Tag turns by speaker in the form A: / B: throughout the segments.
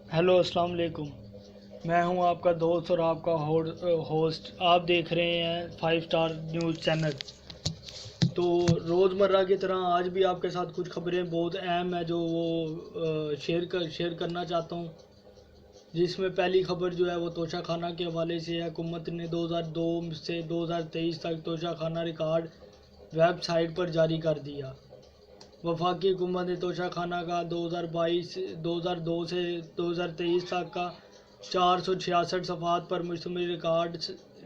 A: Hello अस्सलाम वालेकुम। मैं हूं आपका दोस्त और आपका होस्ट। आप देख रहे हैं 5 स्टार न्यूज़ चैनल। तो रोज़मर्रा की तरह आज भी आपके साथ कुछ खबरें बहुत अहम है जो वो शेयर करना चाहता हूं। जिसमें पहली खबर जो है वो तोशा खाना के हवाले से है। हुकूमत ने 2002 से 2023 तक तोशा खाना रिकॉर्ड वेबसाइट पर जारी कर दिया। वफाकी हुकूमत ने तोशा खाना का 2002 से 2023 तक का 466 सफ़ात पर मुश्तमिल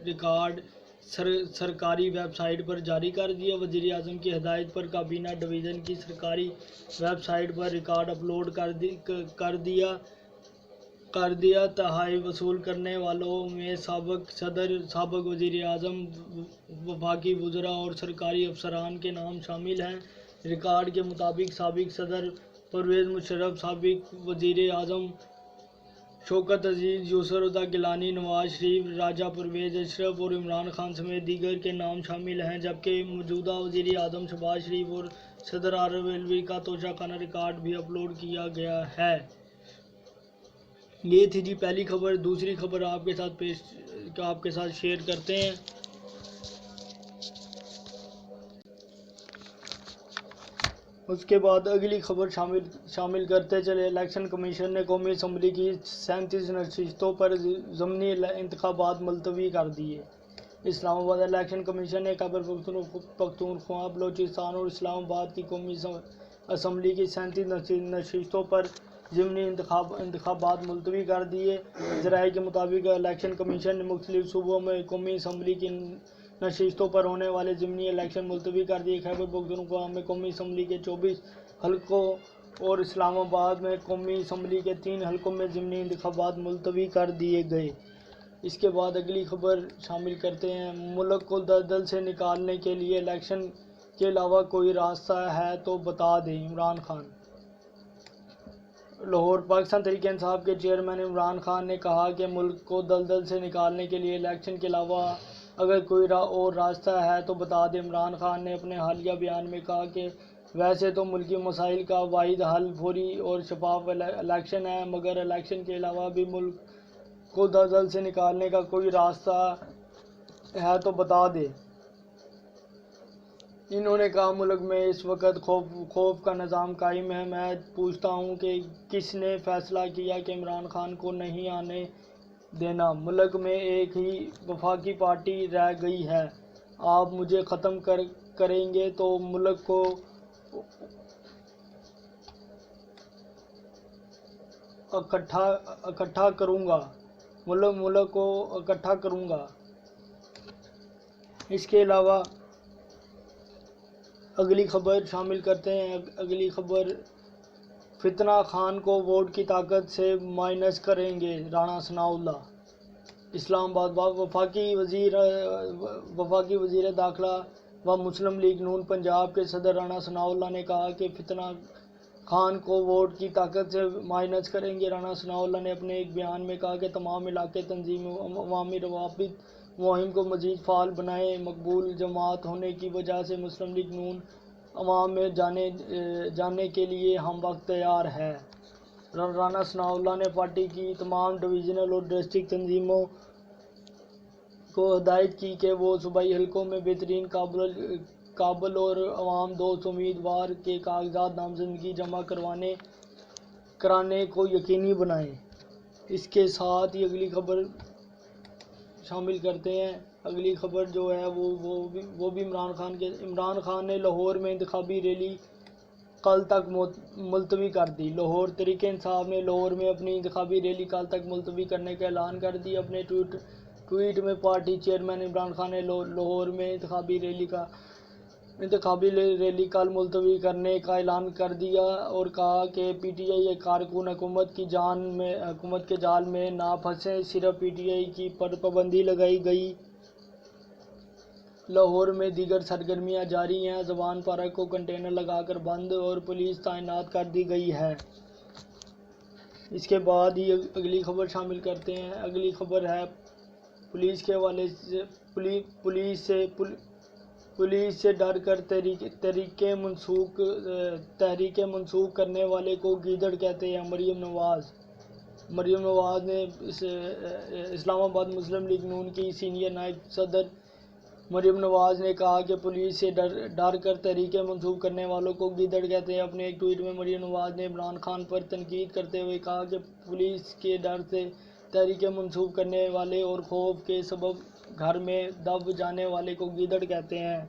A: रिकॉर्ड सरकारी वेबसाइट पर जारी कर दिया। वज़ीर आज़म की हिदायत पर काबीना डिवीज़न की सरकारी वेबसाइट पर रिकॉर्ड अपलोड कर दिया। तहाई वसूल करने वालों में साबिक़ सदर, साबिक़ वज़ीर आज़म, वफाकी वज़रा और सरकारी अफसरान के नाम शामिल हैं। रिकॉर्ड के मुताबिक साबिक़ सदर परवेज़ मुशर्रफ, साबिक़ वज़ीर आज़म शौकत अज़ीज़, यूसुफ़ गिलानी, नवाज शरीफ, राजा परवेज़ अशरफ और इमरान खान समेत दीगर के नाम शामिल हैं। जबकि मौजूदा वज़ीर आज़म शहबाज शरीफ और सदर आरिफ अलवी का तोशा खाना रिकॉर्ड भी अपलोड किया गया है। ये थी जी पहली खबर। दूसरी खबर आपके साथ शेयर करते हैं। उसके बाद अगली खबर शामिल करते चले। इलेक्शन कमीशन ने कौमी असम्बली की 37 नशस्तों पर ज़मनी इंतखाबात मुलतवी कर दिए। इस्लामाबाद इलेक्शन कमीशन ने खैबर पख्तूनख्वा, बलोचिस्तान और इस्लामाबाद की कौमी असम्बली की 37 नशस्तों पर ज़मनी इंतखाबात मुलतवी कर दिए। ज़राए के मुताबिक इलेक्शन कमीशन ने मुख्तलिफ सूबों में कौमी असम्बली की नशस्तों पर होने वाले ज़मनी इलेक्शन मुलतवी कर दिए। खैबर पख्तूनख्वा में कौमी असम्बली के 24 हलकों और इस्लामाबाद में कौमी असम्बली के 3 हलकों में ज़मनी इंतखाबात मुलतवी कर दिए गए। इसके बाद अगली खबर शामिल करते हैं। मुल्क को दलदल से निकालने के लिए इलेक्शन के अलावा कोई रास्ता है तो बता दें, इमरान खान। लाहौर, पाकिस्तान तहरीक इंसाफ के चेयरमैन इमरान खान ने कहा कि मुल्क को दलदल से निकालने के लिए इलेक्शन के अलावा अगर कोई और रास्ता है तो बता दें। इमरान खान ने अपने हालिया बयान में कहा कि वैसे तो मुल्की मसाइल का वाहिद हल फौरी और शफाफ इलेक्शन है, मगर इलेक्शन के अलावा भी मुल्क को दलदल से निकालने का कोई रास्ता है तो बता दें। इन्होंने कहा, मुल्क में इस वक्त खौफ का निज़ाम कायम है। मैं पूछता हूँ कि किसने फैसला किया कि इमरान खान को नहीं आने देना। मुल्क में एक ही वफाकी पार्टी रह गई है। आप मुझे ख़त्म करेंगे तो मुल्क को इकट्ठा करूँगा। मुल्क को इकट्ठा करूँगा। इसके अलावा अगली खबर शामिल करते हैं। अगली खबर, फितना खान को वोट की ताकत से माइनस करेंगे राणा सनाउल्लाह। इस्लामाबाद, वफाकी वज़ीर दाखिला व मुस्लिम लीग नून पंजाब के सदर राणा सनाउल्लाह ने कहा कि फितना खान को वोट की ताकत से माइनस करेंगे। राणा सनाउल्लाह ने अपने एक बयान में कहा कि तमाम इलाके तंजीम अवामी रवाबित मुहिम को मज़ीद फ़ाल बनाएं। मकबूल जमात होने की वजह से मुस्लिम लीग नून अवाम में जाने के लिए हम वक्त तैयार है। राणा सनाउल्लाह ने पार्टी की तमाम डिवीज़नल और डिस्ट्रिक्ट तंजीमों को हिदायत की कि वो सूबाई हलकों में बेहतरीन काबल और अवाम दोस्त उम्मीदवार के कागजात नामजदगी जमा कराने को यकीनी बनाएं। इसके साथ ही अगली खबर शामिल करते हैं। अगली खबर जो है वो भी इमरान खान ने लाहौर में इंतखाबी रैली कल तक मुलतवी कर दी। लाहौर तहरीक इंसाफ ने लाहौर में अपनी इंतखाबी रैली कल तक मुलतवी करने का ऐलान कर दिया। अपने ट्वीट में पार्टी चेयरमैन इमरान खान ने लाहौर में इंतखाबी रैली कल मुलतवी करने का ऐलान कर दिया और कहा कि पीटीआई कारकुन हुकूमत के जाल में ना फंसे। सिर्फ पीटीआई की पर पाबंदी लगाई गई। लाहौर में दीगर सरगर्मियां जारी हैं। ज़बान पार्क को कंटेनर लगाकर बंद और पुलिस तैनात कर दी गई है। इसके बाद ही अगली खबर शामिल करते हैं। अगली खबर है पुलिस के हवाले से। पुलिस से डर कर तहरीकें मनसूख करने वाले को गीदड़ कहते हैं, मरीम नवाज़। مریم نواز نے اسلام آباد مسلم لیگ نون کی سینئر نائب صدر مریم نواز نے کہا کہ پولیس سے ڈر کر تحریکیں منسوخ کرنے والوں کو گیدڑ کہتے ہیں۔ اپنے ایک ٹویٹ میں مریم نواز نے عمران خان پر تنقید کرتے ہوئے کہا کہ پولیس کے ڈر سے تحریکیں منسوخ کرنے والے اور خوف کے سبب گھر میں دب جانے والے کو گیدڑ کہتے ہیں۔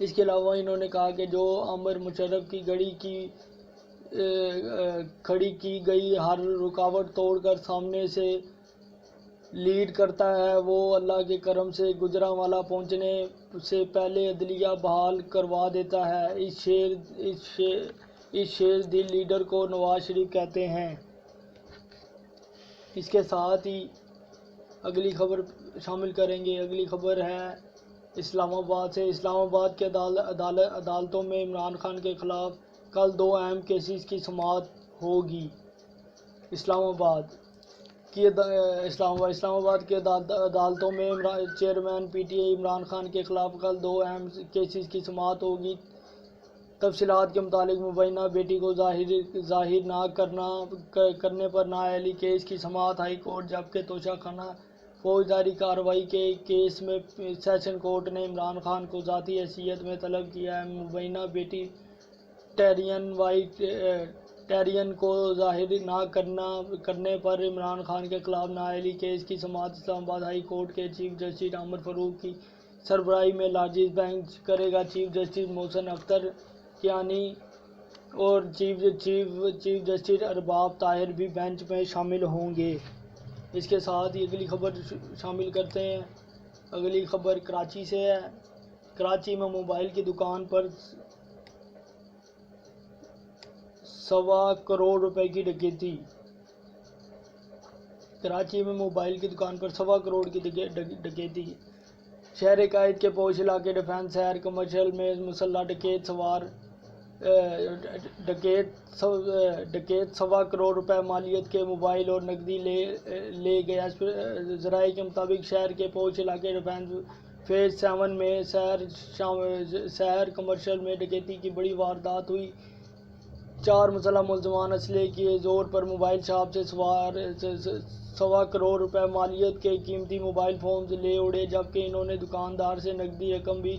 A: اس کے علاوہ انہوں نے کہا کہ جو امر مشرف کی کھڑی کی گئی ہر رکاوٹ توڑ کر سامنے سے لیڈ کرتا ہے، وہ اللہ کے کرم سے گجرانوالہ پہنچنے سے پہلے عدلیہ بحال کروا دیتا ہے۔ اس شیر دل لیڈر کو نواز شریف کہتے ہیں۔ اس کے ساتھ ہی اگلی خبر شامل کریں گے۔ اگلی خبر ہے اسلام آباد سے۔ اسلام آباد کے عدالتوں میں عمران خان کے خلاف کل 2 اہم کیسز کی سماعت ہوگی۔ اسلام آباد کی عدالتوں میں chairman P T I Imran Khan کے خلاف کل 2 اہم کیسز کی سماعت ہوگی۔ تفصیلات کے مطابق مبینہ بیٹی کو ظاہر نہ کرنے پر نااہلی کیس کی سماعت ہائی کورٹ، جبکہ توشہ خانہ فوجداری کارروائی کے کیس میں سیشن کورٹ نے عمران خان کو ذاتی حیثیت میں طلب کیا ہے۔ مبینہ بیٹی ٹیرین کو ظاہر نہ کرنے پر عمران خان کے خلاف نااہلی کیس کی سماعت اسلام آباد ہائی کورٹ کے چیف جسٹس عمر فاروق کی سربراہی میں لارجسٹ بینچ کرے گا۔ چیف جسٹس محسن اختر کیانی اور چیف جسٹس ارباب طاہر بھی بینچ میں شامل ہوں گے۔ اس کے ساتھ ہی اگلی خبر شامل کرتے ہیں۔ اگلی خبر کراچی سے ہے۔ کراچی میں موبائل کی دکان پر 1.25 کروڑ روپے کی ڈکیتی۔ کراچی میں موبائل کی دکان پر 1.25 کروڑ کی ڈکیتی۔ شہر قائد کے پوش علاقے ڈیفنس شہر کمرشل میں مسلح ڈکیت 1.25 کروڑ روپے مالیت کے موبائل اور نقدی لے گیا۔ ذرائع کے مطابق شہر کے پوش علاقے ڈیفنس فیز 7 میں شہر کمرشل میں ڈکیتی کی بڑی واردات ہوئی۔ 4 مسلح ملزمان اسلحے کے زور پر موبائل شاپ سے 1.25 کروڑ روپے مالیت کے قیمتی موبائل فونز لے اڑے، جبکہ انہوں نے دکاندار سے نقدی رقم بھی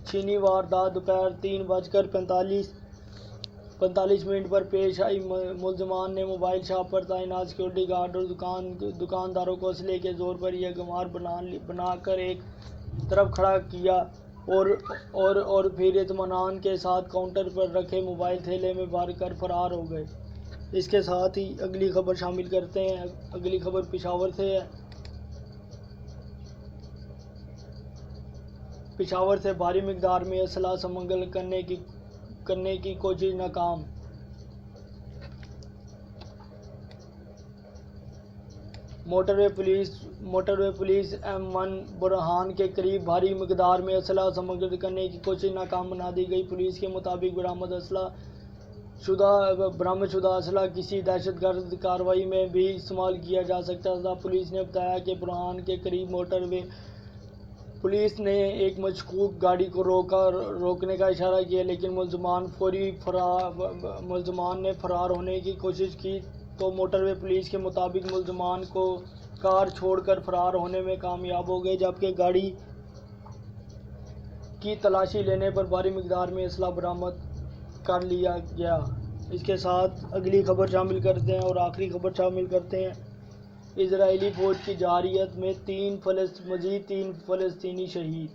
A: چھینی۔ واردات دوپہر 3:45 پر پیش آئی۔ ملزمان نے موبائل شاپ پر تعینات سیکورٹی گارڈ اور دکانداروں کو اسلحے کے زور پر یکغمار بنا کر ایک طرف کھڑا کیا اور پھر اطمینان کے ساتھ کاؤنٹر پر رکھے موبائل تھیلے میں بھر کر فرار ہو گئے۔ اس کے ساتھ ہی اگلی خبر شامل کرتے ہیں۔ اگلی خبر پشاور سے ہے۔ پشاور سے بھاری مقدار میں اسلحہ سمگل کرنے کی کوشش ناکام۔ موٹر وے پولیس M1 برہان کے قریب بھاری مقدار میں اسلحہ سمگل کرنے کی کوشش ناکام بنا دی گئی۔ پولیس کے مطابق برآمد شدہ اسلحہ کسی دہشت گرد کارروائی میں بھی استعمال کیا جا سکتا تھا۔ پولیس نے بتایا کہ برہان کے قریب موٹر وے پولیس نے ایک مشکوک گاڑی کو روکنے کا اشارہ کیا، لیکن ملزمان نے فرار ہونے کی کوشش کی تو موٹر وے پولیس کے مطابق ملزمان کو کار چھوڑ کر فرار ہونے میں کامیاب ہو گئے، جبکہ گاڑی کی تلاشی لینے پر بھاری مقدار میں اسلحہ برآمد کر لیا گیا۔ اس کے ساتھ اگلی خبر شامل کرتے ہیں اور آخری خبر شامل کرتے ہیں۔ اسرائیلی فوج کی جارحیت میں مزید 3 فلسطینی شہید۔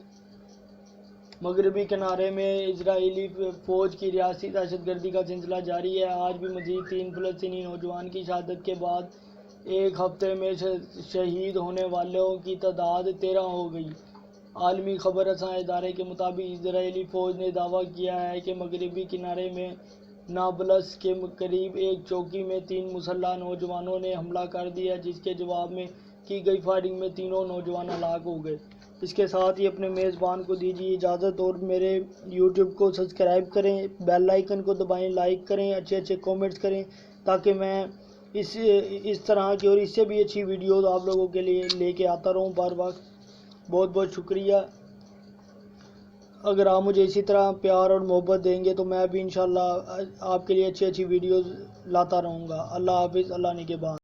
A: مغربی کنارے میں اسرائیلی فوج کی ریاستی دہشت گردی کا سلسلہ جاری ہے۔ آج بھی مزید 3 فلسطینی نوجوان کی شہادت کے بعد ایک ہفتے میں شہید ہونے والوں کی تعداد 13 ہو گئی۔ عالمی خبر رساں ادارے کے مطابق اسرائیلی فوج نے دعویٰ کیا ہے کہ مغربی کنارے میں نابلس کے قریب ایک چوکی میں 3 مسلح نوجوانوں نے حملہ کر دیا، جس کے جواب میں کی گئی فائرنگ میں تینوں نوجوان ہلاک ہو گئے۔ اس کے ساتھ ہی اپنے میزبان کو دیجیے اجازت اور میرے یوٹیوب کو سبسکرائب کریں، بیل آئیکن کو دبائیں، لائک کریں، اچھے کومنٹس کریں، تاکہ میں اس طرح کی اور اس سے بھی اچھی ویڈیوز آپ لوگوں کے لیے لے کے آتا رہوں بار بار۔ بہت بہت شکریہ۔ اگر آپ مجھے اسی طرح پیار اور محبت دیں گے تو میں بھی انشاءاللہ آپ کے لیے اچھی اچھی ویڈیوز لاتا رہوں گا۔ اللہ حافظ، اللہ نگہبان۔